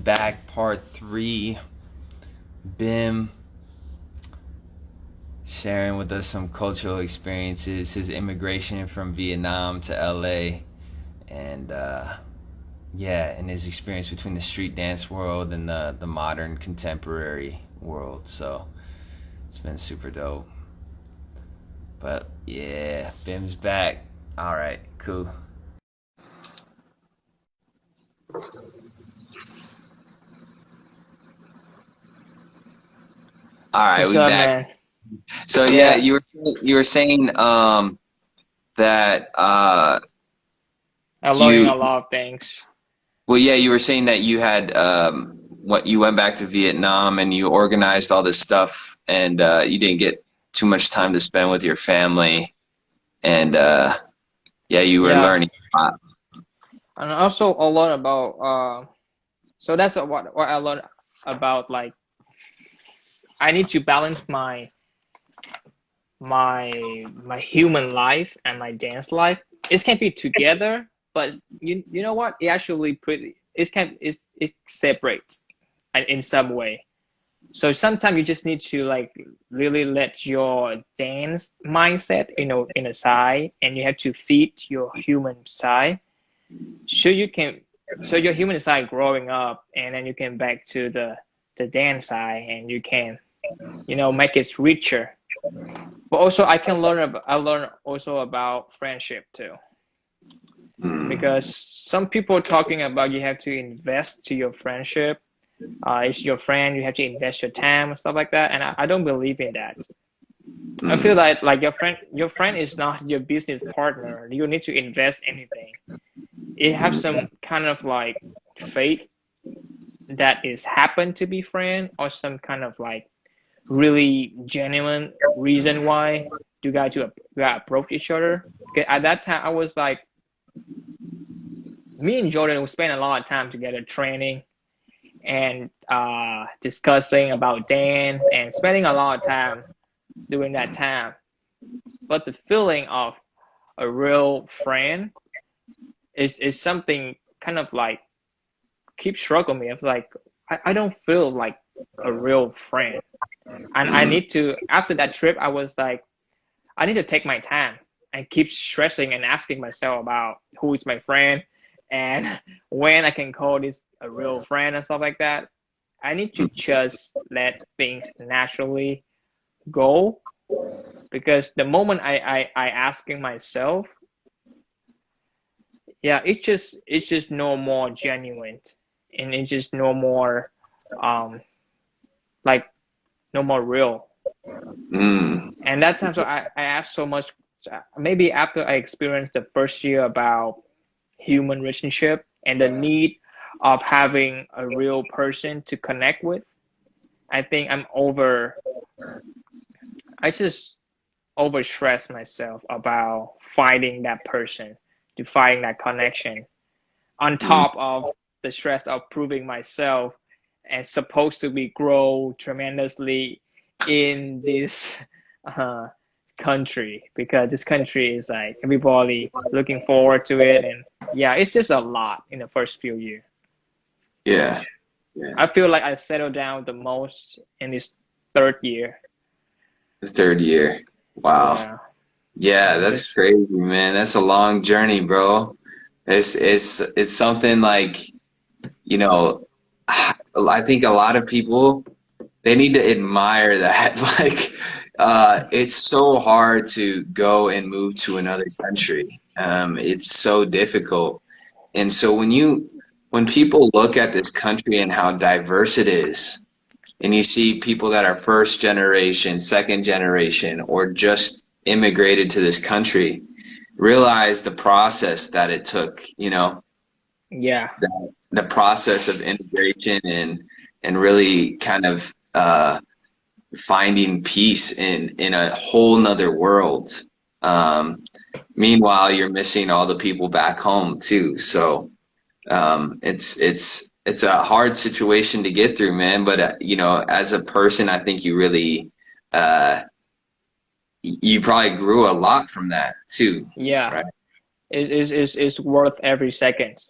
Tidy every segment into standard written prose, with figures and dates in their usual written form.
back, part three. Bim sharing with us some cultural experiences, his immigration from Vietnam to LA, and and his experience between the street dance world and the modern contemporary world. So it's been super dope. But yeah, Bim's back. All right, cool. All right, What's we up, back. man? So yeah, Yeah, you were saying that I'm learning you a lot of things. well yeah, you were saying that you had what you went back to Vietnam and you organized all this stuff and you didn't get too much time to spend with your family and yeah, you were Yeah, learning a lot. and also a lot about so that's what I learned about. Like, I need to balance my human life and my dance life. It can be together, but you know what? It actually pretty it separates in some way. So sometimes you just need to like really let your dance mindset, in a side, and you have to feed your human side. So you can, so your human side growing up, and then you can back to the dance side, and you can, make it richer. But also I learn also about friendship too, Mm, because some people talking about you have to invest to your friendship. It's your friend, you have to invest your time and stuff like that, and I don't believe in that. I feel mm, like your friend is not your business partner. You need to invest anything. It has mm, some kind of like faith that is happen to be friend, or some kind of like really genuine reason why you guys approach each other. Okay, at that time I was like, me and Jordan would spend a lot of time together training and discussing about dance and spending a lot of time during that time. But the feeling of a real friend is something kind of like keep struggling me. Of like, I don't feel like a real friend. And I mm, need to, after that trip, I was like, I need to take my time and keep stressing and asking myself about who is my friend and when I can call this a real friend and stuff like that. I need to just let things naturally go, because the moment I asking myself, yeah, it's just no more genuine, and it's just no more um like no more real. mm, And that time, so I asked so much. Maybe after I experienced the first year about human relationship and the need of having a real person to connect with, I think I just overstress myself about finding that person, to finding that connection, on mm, top of the stress of proving myself and supposed to be grow tremendously in this uh, country, because this country is like everybody looking forward to it. And yeah, it's just a lot in the first few years. yeah, yeah. I feel like I settled down the most in this third year. The third year. Wow. Yeah, Yeah, and that's just crazy, man. That's a long journey, bro. It's something like, you know, I think a lot of people they need to admire that. Like, it's so hard to go and move to another country. It's so difficult. And so when people look at this country and how diverse it is, and you see people that are first generation, second generation, or just immigrated to this country, realize the process that it took, yeah, the process of integration and really kind of finding peace in a whole nother world. Meanwhile, you're missing all the people back home too. So it's a hard situation to get through, man. But as a person, I think you really uh, you probably grew a lot from that too, yeah. right? It's worth every second.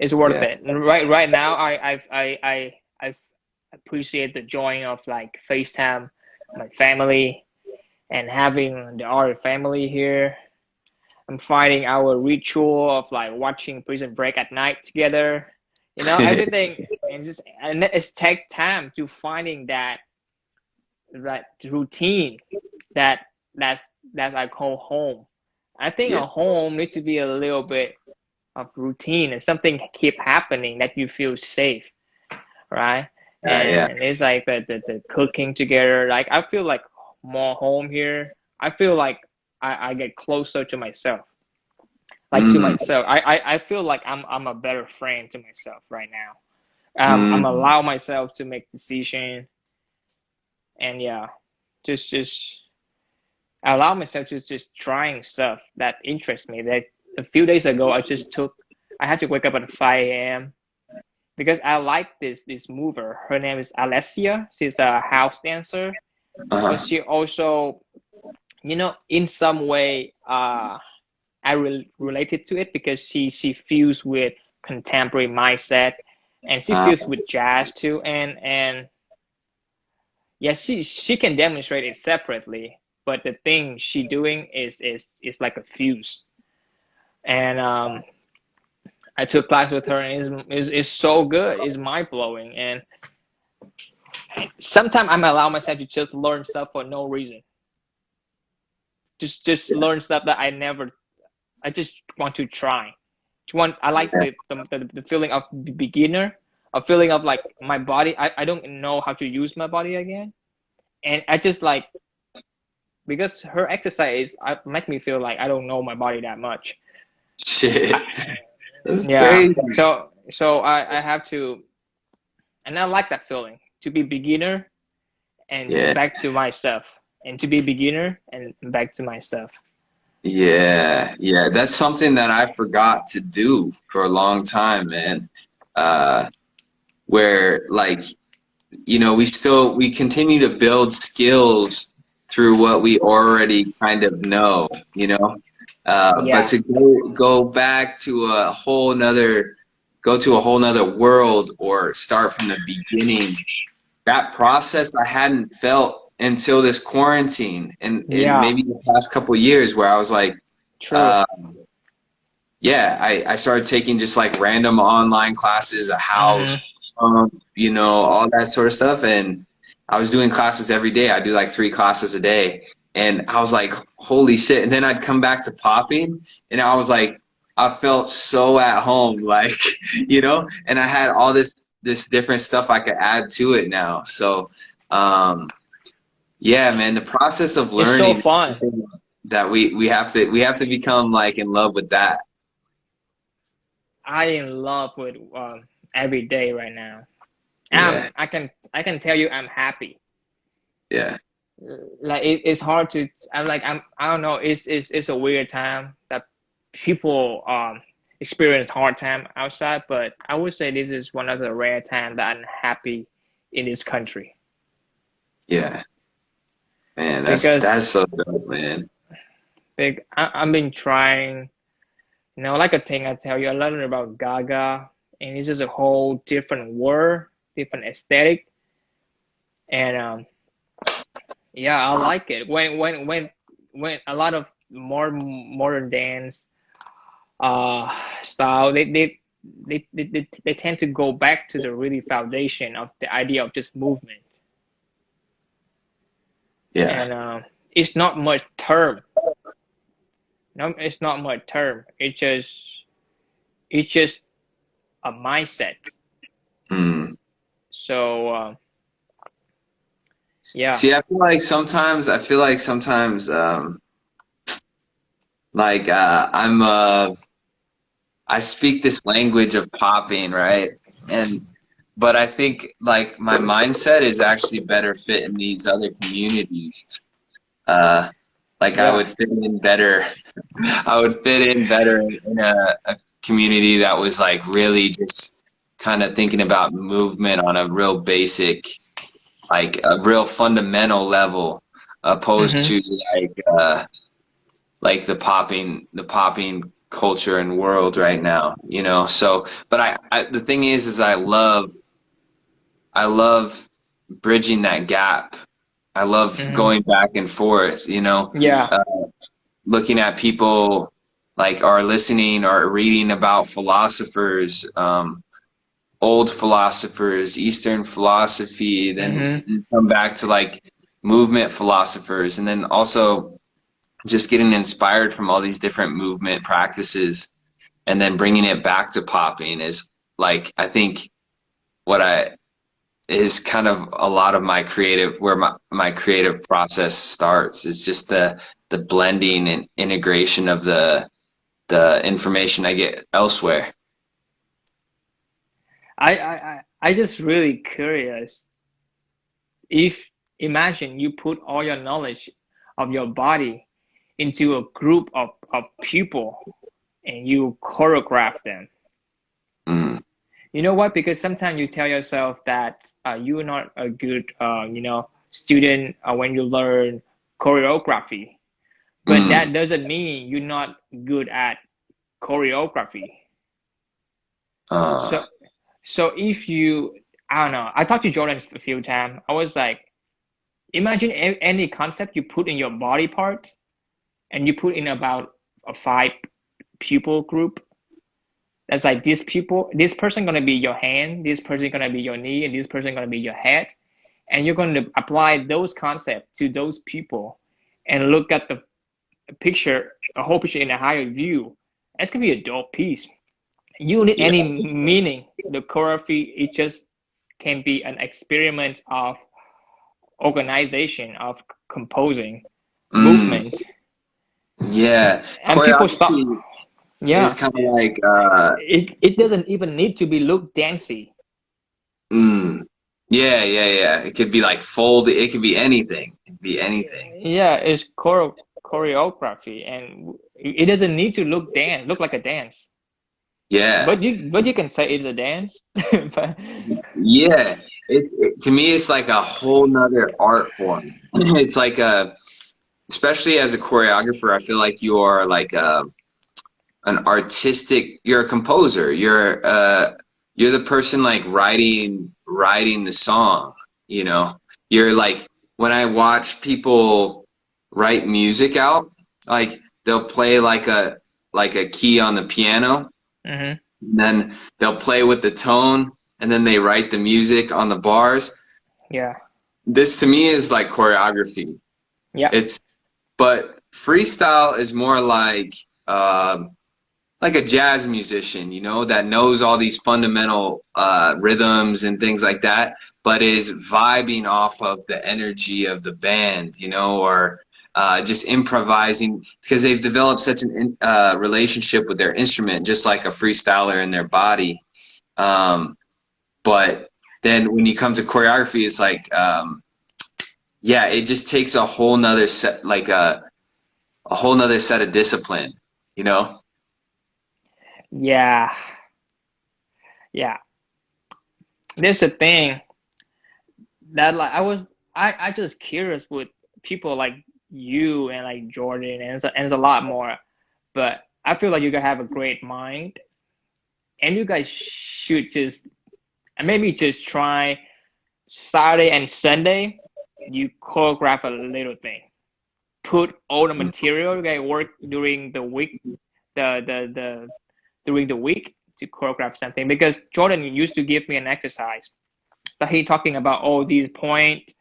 It's worth Yeah. it. Right now, I appreciate the joy of like FaceTime my family and having the other family here. I'm finding our ritual of like watching Prison Break at night together. You know, everything, and it's take time to finding that routine that that's that I call home. I think Yeah. a home needs to be a little bit of routine and something keep happening that you feel safe, right? Yeah. And it's like the cooking together. Like I feel like more home here. I feel like I get closer to myself. Like to Mm, myself. I feel like I'm a better friend to myself right now. I'm mm. allow myself to make decision and yeah, just I allow myself to just trying stuff that interests me. That a few days ago, I had to wake up at 5 a.m. because I like this mover. Her name is Alessia. She's a house dancer, but Uh-huh. she also, you know, in some way, I related to it because she fused with contemporary mindset, and she Uh, fused with jazz too. And yeah, she can demonstrate it separately, but the thing she doing is like a fuse. And I took class with her, and it's so good. It's mind blowing. And sometimes I'm allow myself to just learn stuff for no reason. Just learn stuff that I never. I just want to try. I like the feeling of beginner, a feeling of like my body. I don't know how to use my body again, and I just like because her exercise make me feel like I don't know my body that much. shit. I, That's yeah, crazy. so I have to, and I like that feeling to be beginner and Yeah. back to myself, and to be beginner and back to myself. Yeah. Yeah. That's something that I forgot to do for a long time, man. Uh, where like, we continue to build skills through what we already kind of know, but Yeah, to go back to go to a whole nother world or start from the beginning, that process I hadn't felt until this quarantine and yeah, maybe the past couple of years where I was like, true. uh, yeah, I started taking just like random online classes, a house, Hmm. all that sort of stuff. And I was doing classes every day. I do like 3 classes a day. And I was like, holy shit. And then I'd come back to popping and I was like, I felt so at home, like, and I had all this different stuff I could add to it now. So, yeah, man, the process of It's so learning is fun. something that we have to become like in love with that. I in love with every day right now. Yeah. I can tell you I'm happy. Yeah. Like it's hard to I don't know. It's a weird time that people experience hard time outside, but I would say this is one of the rare times that I'm happy in this country Yeah. Man, that's because that's so dope, man. I've been trying. You know, like a thing I tell you, I learned about Gaga, and it's just a whole different world, different aesthetic, and yeah, I like it. When a lot of more modern dance style, they tend to go back to the really foundation of the idea of just movement, Yeah. and it's not much term. No, it's not much term. It's just a mindset. Mm. So yeah. See, I feel like sometimes, like I speak this language of popping, right? And but I think like my mindset is actually better fit in these other communities. Uh, like I Yeah. would fit in better. I would fit in better in a community that was like really just kind of thinking about movement on a real basic, like a real fundamental level, opposed Mm-hmm. to like the popping culture and world right now, you know. So, but the thing is I love bridging that gap. I love Hmm. going back and forth, you know, Yeah. uh, looking at people like or listening or reading about philosophers, old philosophers, Eastern philosophy, then Hmm. come back to like movement philosophers, and then also just getting inspired from all these different movement practices and then bringing it back to popping is like I think what I is kind of a lot of my creative where my creative process starts is just the blending and integration of the information I get elsewhere. I just really curious if imagine you put all your knowledge of your body into a group of people and you choreograph them. Mm, You know what? Because sometimes you tell yourself that you're not a good, student when you learn choreography, but mm, that doesn't mean you're not good at choreography. uh, So, so if you, I don't know, I talked to Jordan a few times. I was like, imagine any concept you put in your body parts and you put in about a five pupil group. That's like these people, this person gonna be your hand, this person gonna be your knee, and this person gonna be your head. And you're going to apply those concepts to those people and look at the picture, a whole picture in a higher view. That's gonna be a dope piece. You don't need yeah. any meaning. The choreography, it just can be an experiment of organization, of composing, Mm, movement, yeah. and people stop. Choreography is Yeah, kind of like it doesn't even need to be look dancey. mm, yeah, yeah, yeah. It could be like folded, it could be anything. It could be anything. Yeah, it's choreography, and it doesn't need to look like a dance. Yeah. But you can say it's a dance. But Yeah, to me, it's like a whole nother art form. It's like especially as a choreographer, I feel like you are like you're a composer. You're the person like writing the song, you know. You're like when I watch people write music out, like they'll play like a key on the piano, hmm. and then they'll play with the tone, and then they write the music on the bars. Yeah, This to me is like choreography. yeah, It's but freestyle is more like a jazz musician, you know, that knows all these fundamental rhythms and things like that, but is vibing off of the energy of the band, you know, or just improvising because they've developed such an relationship with their instrument, just like a freestyler in their body. Um, but then when you come to choreography, it's like, yeah, it just takes a whole nother set, like a whole nother set of discipline, you know? yeah, yeah. There's a thing that like I just curious with people like you and like Jordan and it's a lot more. But I feel like you guys have a great mind, and you guys should just and maybe just try Saturday and Sunday. You choreograph a little thing. Put all the material you guys work during the week, the during the week to choreograph something. Because Jordan used to give me an exercise that he talking about all these points,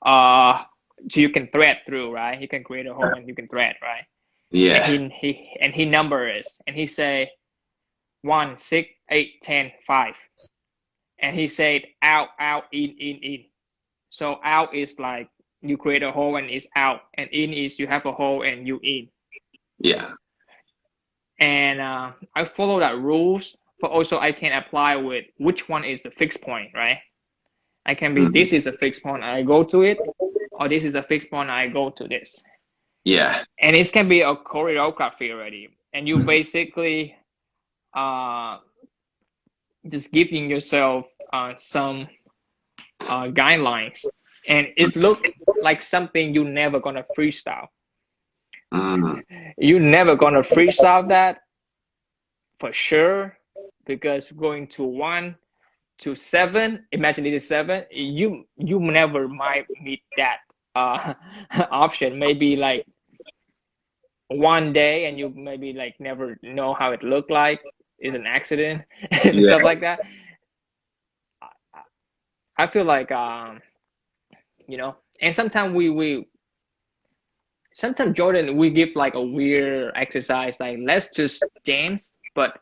uh, so you can thread through, right? You can create a hole and you can thread, right? And Yeah. he numbers and he say 1, 6, 8, 10, 5, and he said out, out, in. So out is like you create a hole and it's out, and in is you have a hole and you in. Yeah. And I follow that rules, but also I can apply with which one is a fixed point, right? I can be Mhm. this is a fixed point, I go to it, or this is a fixed point, I go to this. Yeah. And it can be a choreography already. And you basically uh, just giving yourself some guidelines. And it look like something you never gonna freestyle. Mm. You never gonna freestyle that. for sure, because going to 1 to 7, imagine it is 7, you never might meet that uh option. Maybe like one day, and you maybe like never know how it looked like, is an accident and Yeah. stuff like that. I feel like and sometimes Jordan, we give like a weird exercise, like let's just dance, but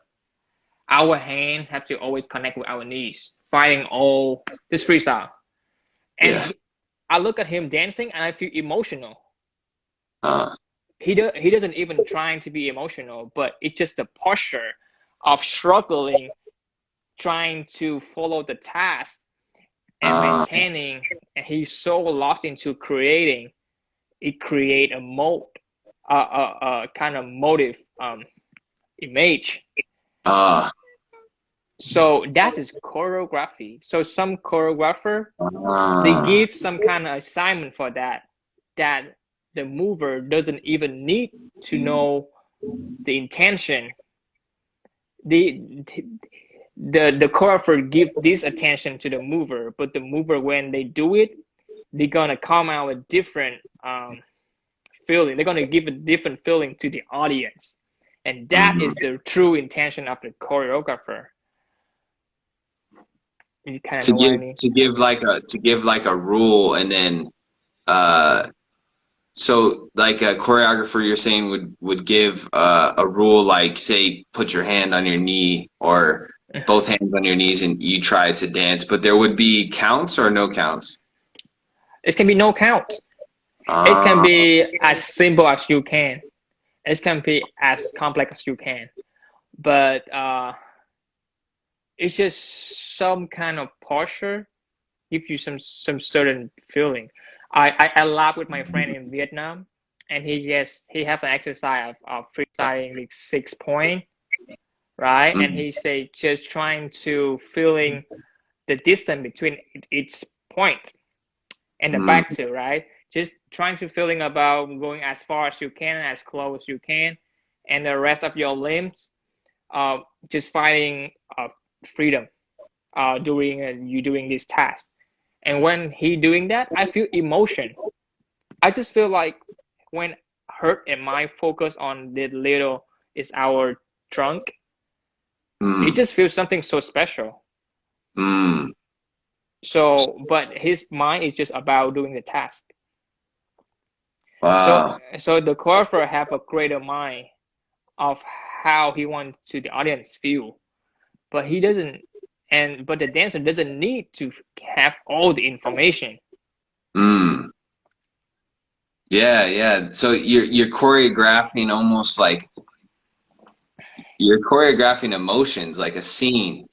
our hands have to always connect with our knees, fighting all this freestyle. And Yeah. I look at him dancing and I feel emotional. Uh, He doesn't even trying to be emotional, but it's just the posture of struggling, trying to follow the task and uh, maintaining, and he's so lost into creating. It create a mode, kind of motive, image. uh, So that is choreography. So some choreographer, they uh, give some kind of assignment for that, that the mover doesn't even need to know the intention. The the choreographer give this attention to the mover, but the mover, when they do it, they're gonna come out with different feeling. They're gonna give a different feeling to the audience, and that mhm. is the true intention of the choreographer. You kind of To know what give I mean? like a rule, and then uh so like a choreographer, you're saying would give a rule, like say put your hand on your knee or both hands on your knees and you try to dance, but there would be counts or no counts. It can be no count. It can Ah, be as simple as you can. It can be as complex as you can. But it's just some kind of posture, give you some certain feeling. I laugh with my friend in Vietnam, and he have an exercise of freestyling like 6 point, right? And mm, he say just trying to feeling the distance between each point and the mm, back to, right? Just trying to feeling about going as far as you can, as close as you can, and the rest of your limbs, uh, just finding freedom during you doing this task. And when he doing that, I feel emotion. I just feel like when hurt and mind focus on the little is our trunk, it mm, just feels something so special. mm. So, but his mind is just about doing the task. So, Wow. so the choreographer have a greater mind of how he wants to the audience feel, but he doesn't, and but the dancer doesn't need to have all the information. Mm. Yeah, yeah. So you're choreographing almost like you're choreographing emotions like a scene.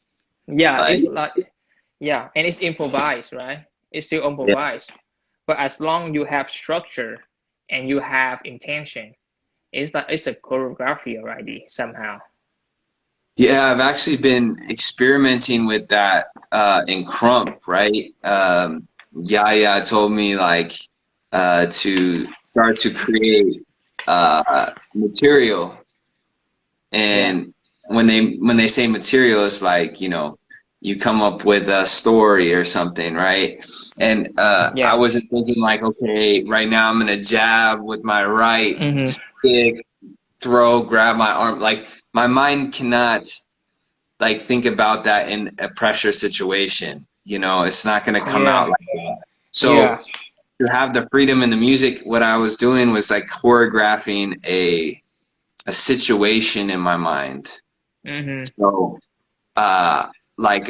Yeah, Like it's like, yeah, and it's improvised, right? It's still yeah. improvised, but as long you have structure and you have intention, it's like it's a choreography already somehow. Yeah, I've actually been experimenting with that in Crump, right? Yaya told me like to start to create material, Yeah, and when they say material, it's like, you come up with a story or something, right? And I yeah. wasn't thinking like, okay, right now I'm gonna jab with my right Mm-hmm. stick, throw, grab my arm. Like my mind cannot like think about that in a pressure situation. It's not gonna come out Yeah, like that. So yeah. to have the freedom in the music, what I was doing was like choreographing a situation in my mind. Mm-hmm. So like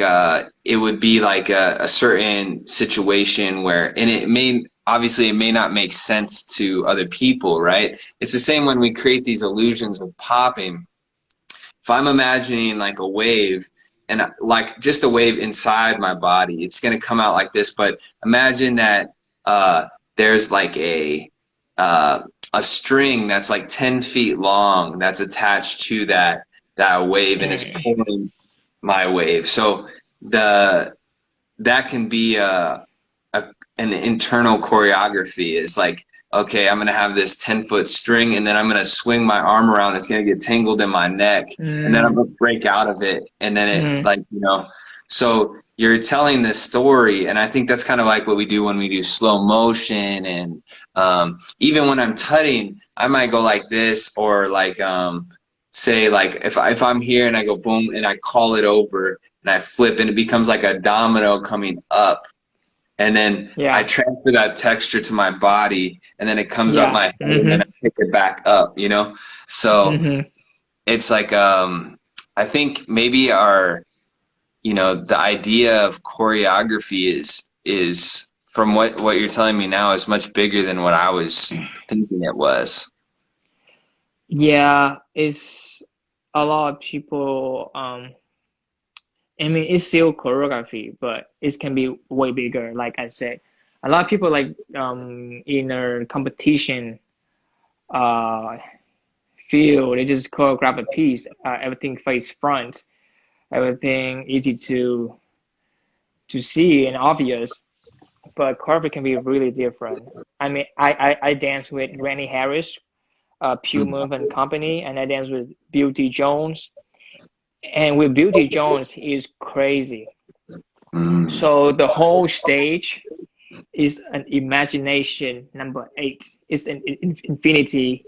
it would be like a certain situation where, and it may not make sense to other people, right? It's the same when we create these illusions of popping. If I'm imagining like a wave, and like just a wave inside my body, it's going to come out like this. But imagine that there's like uh, a string that's like 10 feet long that's attached to that wave, and it's Mm. pulling my wave. So the that can be a an internal choreography. Is like okay, I'm gonna have this 10-foot string, and then I'm gonna swing my arm around. It's gonna get tangled in my neck, and then I'm Mm, gonna break out of it, and then it mm, like So you're telling this story, and I think that's kind of like what we do when we do slow motion, and even when I'm tutting, I might go like this, or like say like if I'm here and I go boom and I call it over and I flip, and it becomes like a domino coming up, and then I yeah, transfer that texture to my body, and then it comes up yeah. my head, and then I Mm-hmm. pick it back up. So Mm-hmm. it's like I think maybe the idea of choreography is from what you're telling me now is much bigger than what I was thinking it was. Yeah, it's a lot of people. I mean, it's still choreography, but it can be way bigger. Like I said, a lot of people like in a competition uh field, they just choreograph a piece, everything face front, everything easy to see and obvious. But choreography can be really different. I mean, I dance with Granny Harris, Puma and Company, and I dance with Beauty Jones. And with Beauty Jones, he is crazy. Mm. So the whole stage is an imagination number eight. It's an infinity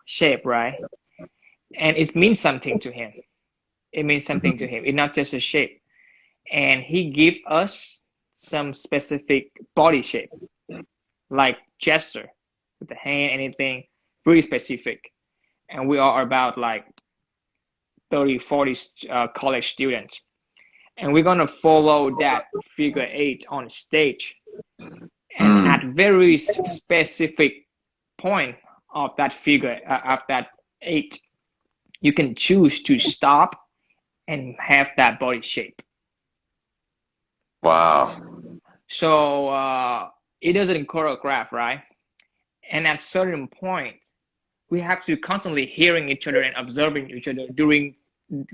shape, right? And it means something to him. It means something to him. It's not just a shape. And he give us some specific body shape, like gesture with the hand, anything, really specific. And we are about like 30, 40 college students. And we're gonna follow that figure eight on stage. And at Mm. very specific point of that figure, of that eight, you can choose to stop and have that body shape. Wow. So it doesn't choreograph, right? And at certain point, we have to constantly hearing each other and observing each other during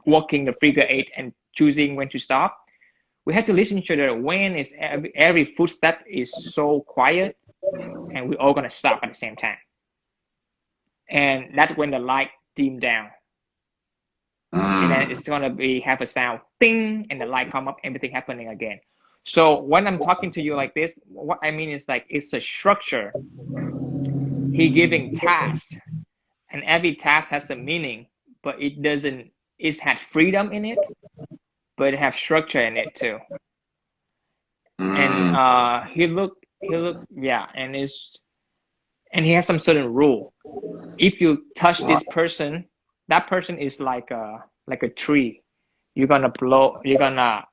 walking the figure eight and choosing when to stop. We have to listen to each other when is every footstep is so quiet, and we're all gonna stop at the same time. And that's when the light dim down, and then Mm. it's gonna be have a sound ding, and the light come up, everything happening again. So when I'm talking to you like this, what I mean is like it's a structure. He giving tasks, and every task has a meaning, but it doesn't. It had freedom in it, but it have structure in it too. And Mm. yeah, and he has some certain rule. If you touch Wow. this person, that person is like a tree. You're gonna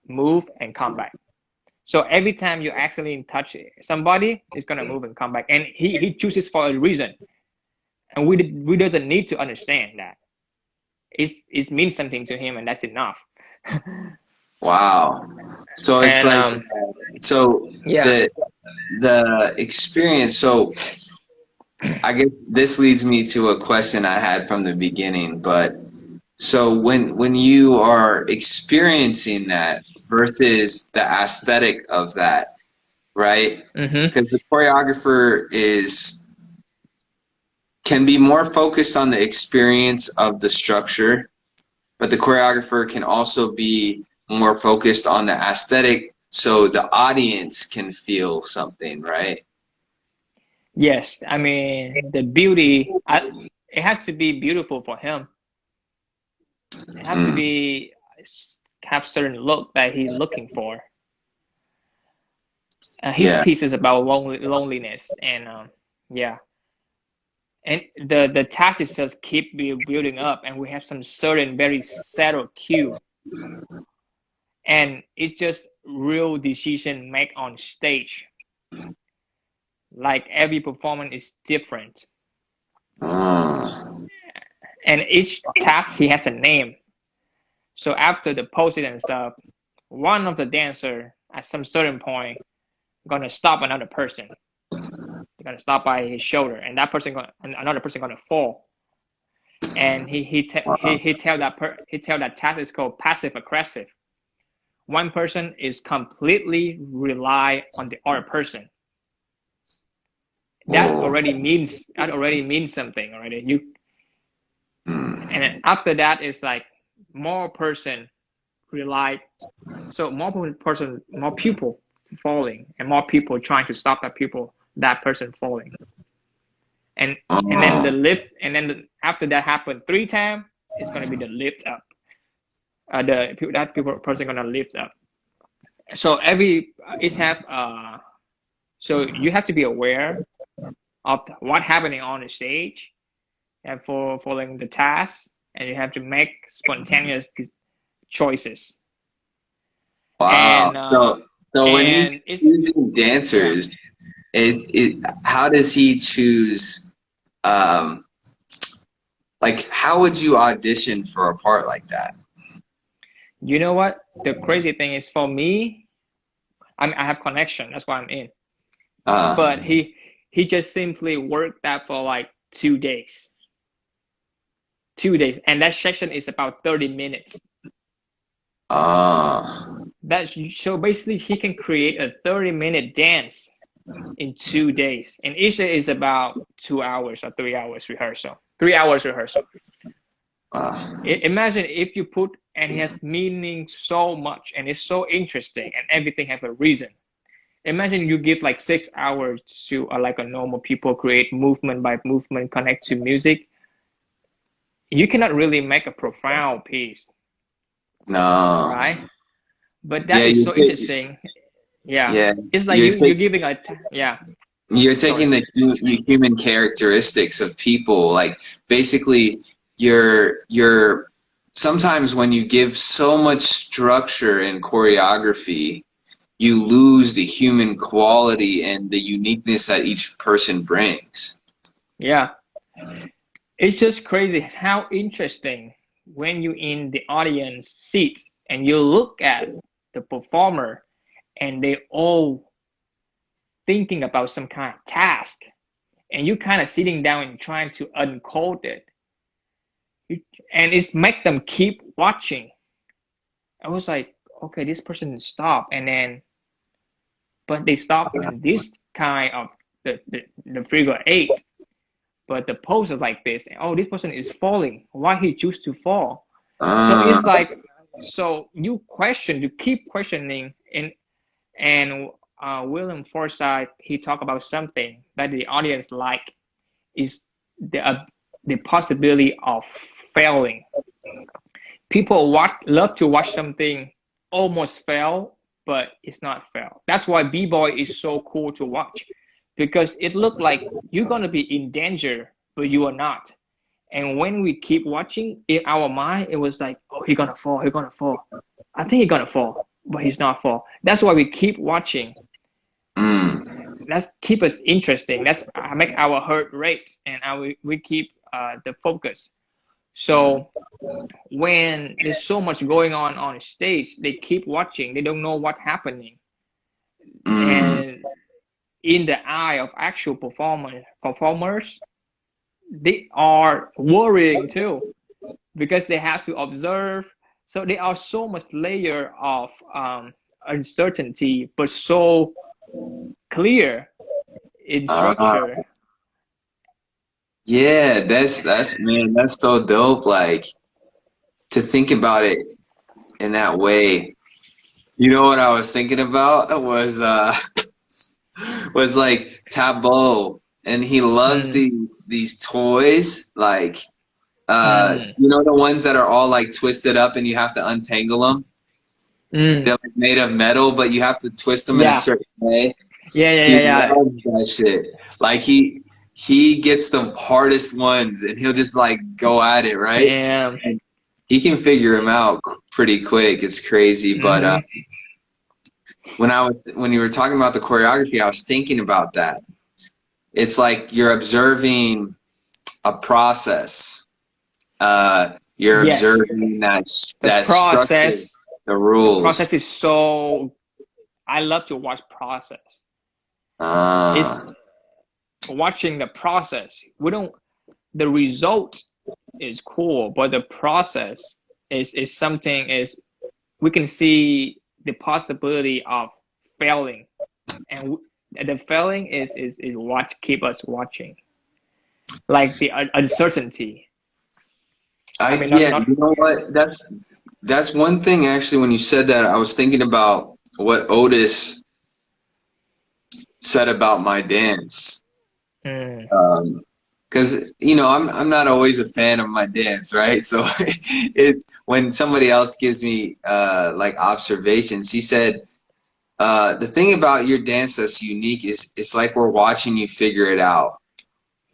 move and come back. So every time you accidentally touch somebody, it's gonna move and come back. And he chooses for a reason, and we doesn't need to understand that. It means something to him, and that's enough. Wow. So it's And like so yeah. the experience. So I guess this leads me to a question I had from the beginning, but so when you are experiencing that versus the aesthetic of that, right? Mm-hmm. Because the choreographer is can be more focused on the experience of the structure, but the choreographer can also be more focused on the aesthetic so the audience can feel something, right? Yes, I mean the beauty. It has to be beautiful for him. It has to Mm. be have certain look that he's looking for. His Yeah. piece is about loneliness, and yeah, and the task is just keep building up, and we have some certain very settled cue, and it's just real decision make on stage. Like every performance is different, Mm. and each task he has a name. So after the poses and stuff, one of the dancer at some certain point gonna stop another person. They're gonna stop by his shoulder, and that person gonna and another person gonna fall. And he tell that task is called passive aggressive. One person is completely rely on the other person. Oh. that already means something already. You Mm. and then after that it's like more person rely, so more people falling and more people trying to stop that person falling, and then the Oh. lift, and then after that happened 3 times, it's gonna be the lift up. That people person gonna lift up. So every it's have so you have to be aware of what happening on the stage and for following the task, and you have to make spontaneous choices. Wow. And So when he's it's choosing yeah. dancers, how does he choose? Um, like, how would you audition for a part like that? You know what? The crazy thing is for me, I have connection. That's why I'm in. Uh, But he just simply worked that for like 2 days. 2 days, and that session is about 30 minutes. uh, That's so basically he can create a 30-minute dance in 2 days, and each day is about 2 hours or 3 hours rehearsal. 3 hours rehearsal. uh, Imagine if you put, and it has meaning so much, and it's so interesting, and everything have a reason. Imagine you give like 6 hours to like a normal people create movement by movement, connect to music. You cannot really make a profound piece, no. right? But that Yeah, is so interesting. Yeah, yeah, it's like you're you're giving a yeah. you're taking Sorry. the human characteristics of people, like basically you're sometimes when you give so much structure and choreography, you lose the human quality and the uniqueness that each person brings. Yeah, it's just crazy how interesting when you in the audience seat and you look at the performer and they all thinking about some kind of task, and you kind of sitting down and trying to uncode it. And it's make them keep watching. I was like, okay, this person stop, and then but they stop in this kind of the figure eight, but the pose is like this. And, oh, this person is falling. Why he choose to fall? So Uh, it's like, so you keep questioning, and William Forsythe, he talked about something that the audience like is the possibility of failing. People love to watch something almost fail, but it's not fail. That's why b-boy is so cool to watch, because it looked like you're gonna be in danger, but you are not. And when we keep watching, in our mind, it was like, oh, he's gonna fall, he's gonna fall. I think he's gonna fall, but he's not fall. That's why we keep watching. mm, That's keep us interesting. That's make our heart rate, and we keep the focus. So when there's so much going on stage, they keep watching. They don't know what's happening, mm, and in the eye of actual performers, they are worrying too, because they have to observe. So there are so much layer of uncertainty, but so clear in uh, structure. yeah, that's man, that's so dope. Like to think about it in that way. You know what I was thinking about was like Tableau, and he loves Mm, these toys, like mm, you know the ones that are all like twisted up and you have to untangle them. They're mm. like made of metal, but you have to twist them in a Yeah, certain way. yeah, yeah, He yeah, yeah. loves that shit. Like he gets the hardest ones and he'll just like go at it, right? Damn. And he can figure them out pretty quick. It's crazy, but Mm-hmm. when you were talking about the choreography, I was thinking about that. It's like you're observing a process. You're Yes, observing the that structure, process. the The rules. process is so. I love to watch process. It's Uh, watching the process. We don't. The result is cool, but the process is something is we can see the possibility of failing, and the feeling is what keep us watching, like the uncertainty. I mean, Yeah, not you know what? That's one thing actually. When you said that, I was thinking about what Otis said about my dance. mm, Because I'm not always a fan of my dance, right? So when somebody else gives me like observations, he said the thing about your dance that's unique is it's like we're watching you figure it out.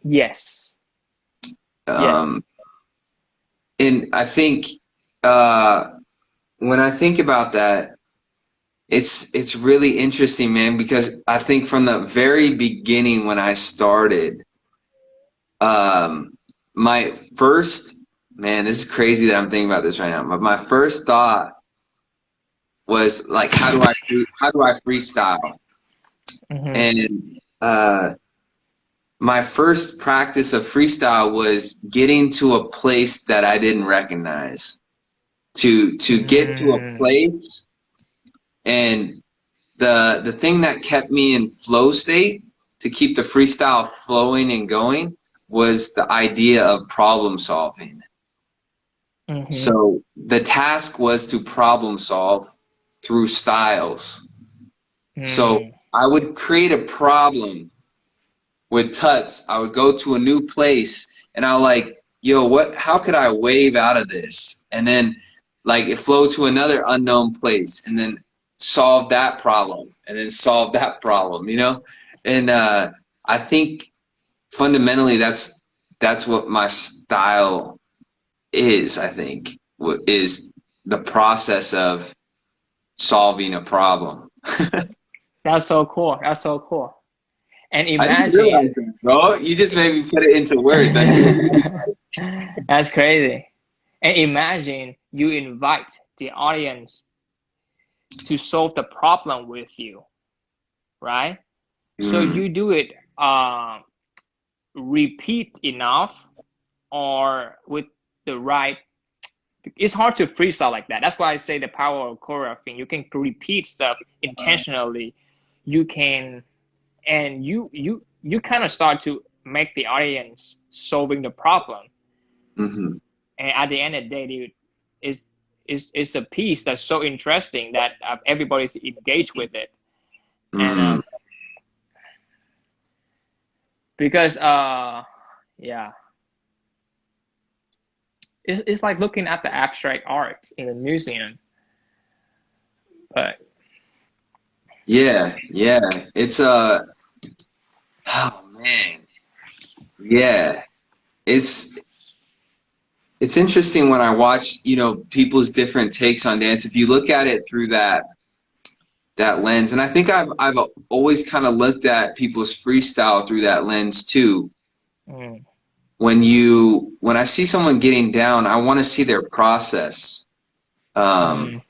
yes, yes. Um, and I think uh, when I think about that, it's really interesting, man, because I think from the very beginning when I started, my first man, this is crazy that I'm thinking about this right now. But my first thought was like, how do I freestyle? Hmm. And my first practice of freestyle was getting to a place that I didn't recognize. To get to a Mm, place, and the thing that kept me in flow state to keep the freestyle flowing and going was the idea of problem solving. hmm. So the task was to problem solve through styles. So Mm, I would create a problem with Tuts. I would go to a new place and I like, yo, how could I wave out of this? And then like it flow to another unknown place and then solve that problem and then solve that problem, you know? And I think fundamentally that's what my style is, I think, is the process of solving a problem. that's so cool. That's so cool. And I didn't realize imagine, that, bro. You just made me put it into words. I didn't realize. that's crazy. And imagine you invite the audience to solve the problem with you, right? So Mm, you do it repeat enough or with the right. It's hard to freestyle like that. That's why I say the power of choreographing. You can repeat stuff intentionally. You can, and you kind of start to make the audience solving the problem. hmm And at the end of the day, dude, is a piece that's so interesting that everybody's engaged with it. And mm. because yeah, it's like looking at the abstract art in a museum. But Yeah, yeah. It's oh man. Yeah. It's it's interesting when I watch, people's different takes on dance. If you look at it through that lens, and I think I've always kind of looked at people's freestyle through that lens too. mm, When I see someone getting down, I want to see their process. Um, mm,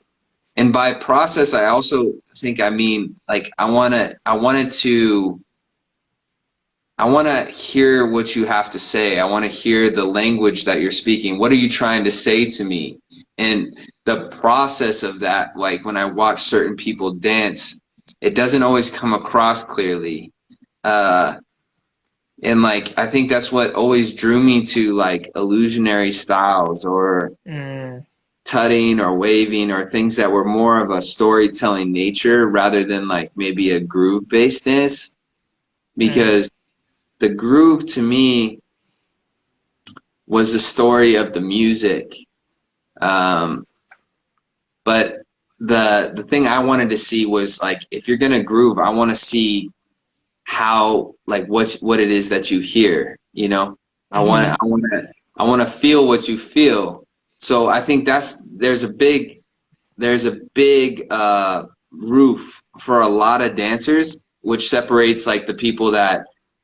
and by process, I also think I mean like I want to hear what you have to say. I want to hear the language that you're speaking. What are you trying to say to me? And the process of that, like when I watch certain people dance, it doesn't always come across clearly. Uh, and like I think that's what always drew me to like illusionary styles or mm, tutting or waving or things that were more of a storytelling nature rather than like maybe a groove based dance. mm. Because the groove to me was the story of the music. Um, but the thing I wanted to see was like if you're gonna groove, I want to see how like what it is that you hear. Hmm. I want to feel what you feel. So I think there's a big roof for a lot of dancers, which separates like the people that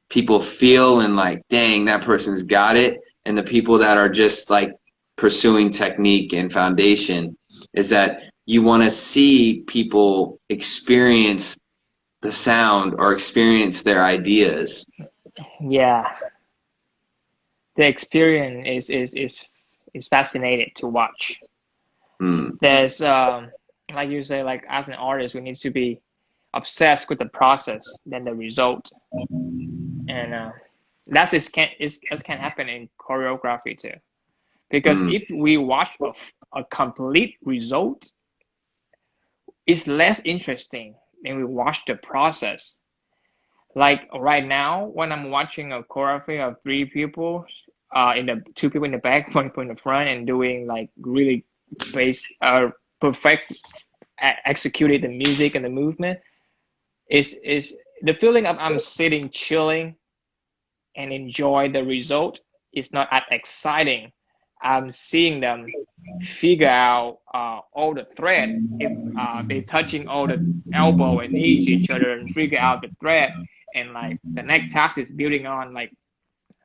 people feel and like, dang, that person's got it, and the people that are just like pursuing technique and foundation, is that you want to see people experience the sound or experience their ideas. Yeah, the experience is fascinating to watch. Hmm. There's like you say, like as an artist, we need to be obsessed with the process than the result. And that's it can happen in choreography too. Because Mm. if we watch a complete result, it's less interesting than we watch the process. Like right now, when I'm watching a choreography of three people, in the two people in the back, one people in the front, and doing like really perfect executed the music and the movement, is the feeling of I'm sitting chilling and enjoy the result is not as exciting. I'm seeing them figure out all the thread. If they're touching all the elbow and knee to each other and figure out the thread, and like the next task is building on like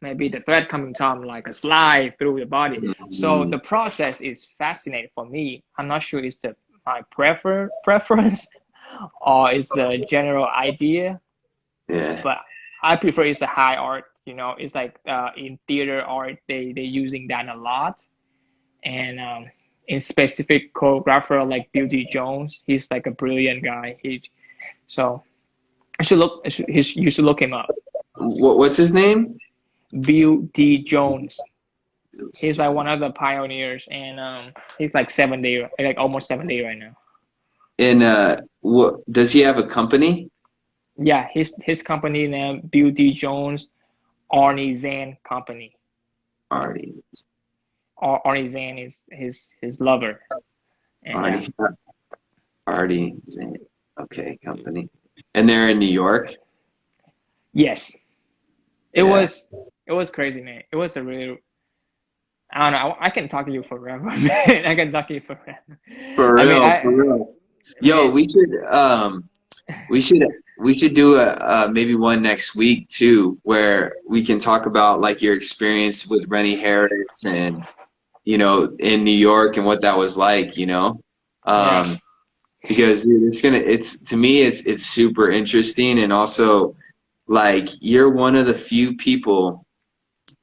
maybe the thread coming from like a slide through the body. So the process is fascinating for me. I'm not sure it's the my preference or it's the general idea, Yeah. but I prefer it's a high art. You know, it's like in theater art they using that a lot, and in specific choreographer like Beauty Jones, he's like a brilliant guy. So you should look him up. What's his name? Beauty Jones. He's like one of the pioneers, and he's like 70, like almost 70 right now. And what does he have a company? Yeah, his company name Beauty Jones Arnie Zan Company. Artie. Arnie Zan is his lover. And Artie. Artie. Zane. Okay, company. And they're in New York. yes, it Yeah. was crazy, man. It was a really I don't know. I can talk to you forever, man. I can talk to you forever. For I mean, real, for real. Yo, man, we should we should do a maybe one next week too, where we can talk about like your experience with Rennie Harris and in New York and what that was like, yeah, because dude, it's to me it's super interesting, and also like you're one of the few people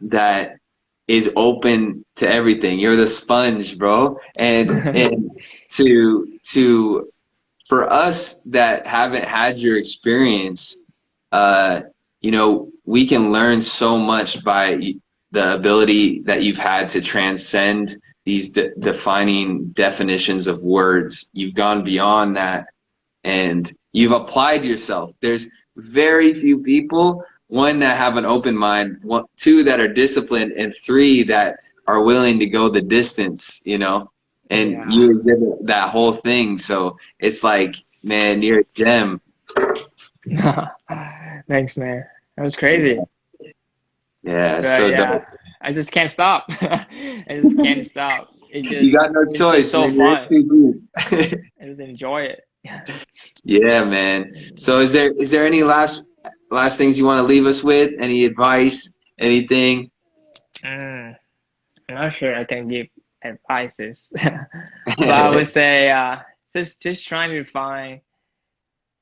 that is open to everything. You're the sponge, bro. And to for us that haven't had your experience, we can learn so much by the ability that you've had to transcend these defining definitions of words. You've gone beyond that and you've applied yourself. There's very few people, one, that have an open mind, one, two, that are disciplined, and three, that are willing to go the distance, and yeah. you exhibit that whole thing. So it's like, man, you're a gem. Thanks, man. That was crazy. Yeah, But so yeah, dope. I just can't stop. I just can't stop. You got no It's choice, just so man. You're fun. too deep. I just enjoy it. Yeah, man. So is there any last things you want to leave us with? Any advice? Anything? Mm, I'm not sure I can give advices, but I would say just trying to find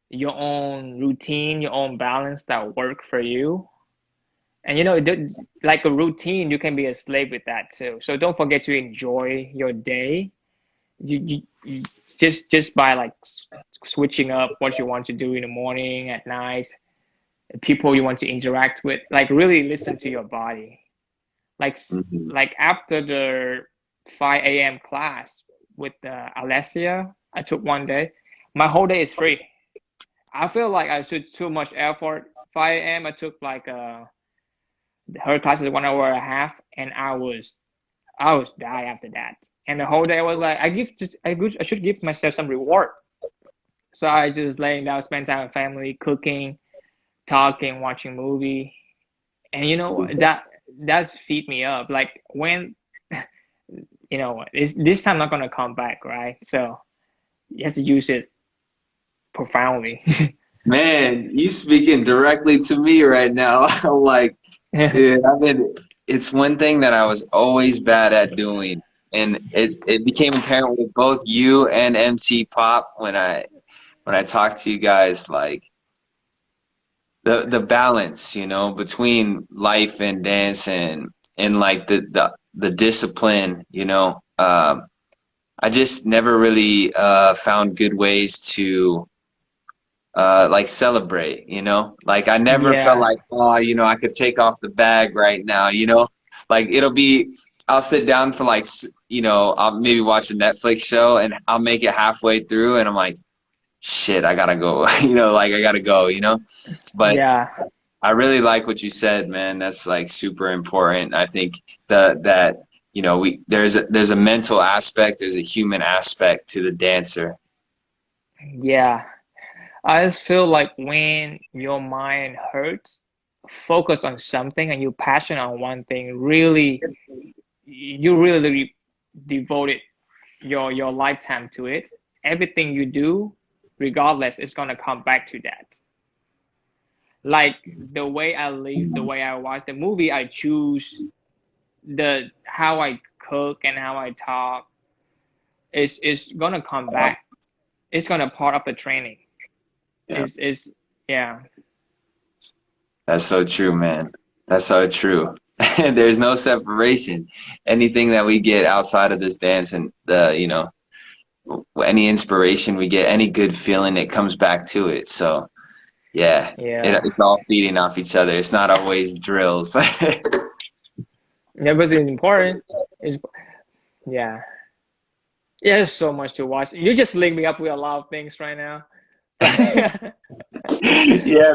your own routine, your own balance that work for you. And like a routine, you can be a slave with that too. So don't forget to enjoy your day. You just by like switching up what you want to do in the morning, at night, the people you want to interact with. Like really listen to your body. Like Mhm. like after the 5 a.m. class with Alessia, I took one day. My whole day is free. I feel like I took too much effort. 5 a.m. I took like her class is 1 hour and a half, and I was die after that. And the whole day I was like, I should give myself some reward. So I just laying down, spend time with family, cooking, talking, watching movie, and that's feed me up. Like when this time not gonna come back, right? So you have to use it profoundly. Man, you speaking directly to me right now. I'm like, dude, it's one thing that I was always bad at doing, and it became apparent with both you and MC Pop when I talked to you guys, like the balance, between life and dance and like the discipline, I just never really found good ways to like celebrate, you know? Like I never felt Yeah. like, oh, you know, I could take off the bag right now, you know? Like it'll be, I'll sit down for like, you know, I'll maybe watch a Netflix show and I'll make it halfway through and I'm like, shit, I gotta go, you know, like I gotta go, you know? But Yeah. I really like what you said, man. That's like super important. I think that, you know, there's a mental aspect, there's a human aspect to the dancer. Yeah. I just feel like when your mind hurts, focus on something and you're passionate on one thing, really, you really devoted your lifetime to it. Everything you do, regardless, is gonna come back to that. Like the way I live, the way I watch the movie, I choose the how I cook and how I talk is gonna come back. It's gonna part of the training. Yeah. Is yeah. That's so true, man. That's so true. There's no separation. Anything that we get outside of this dance and the, you know, any inspiration we get, any good feeling, it comes back to it. So yeah, Yeah. it's all feeding off each other. It's not always drills. Yeah, but it's important. It's, yeah. Yeah, there's so much to watch. You just link me up with a lot of things right now. Yeah,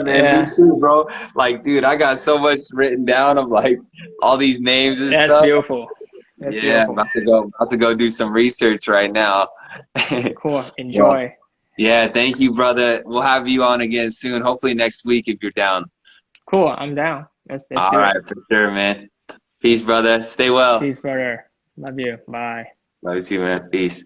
man, me Yeah, too, bro. Like, dude, I got so much written down of like all these names and that's stuff. beautiful. That's Yeah, I'm beautiful. about to go do some research right now. Cool. Well, Enjoy. yeah, thank you, brother. We'll have you on again soon. Hopefully next week if you're down. Cool. I'm down. Let's All do right, it. for sure, man. Peace, brother. Stay well. Peace, brother. Love you. Bye. Love you too, man. Peace.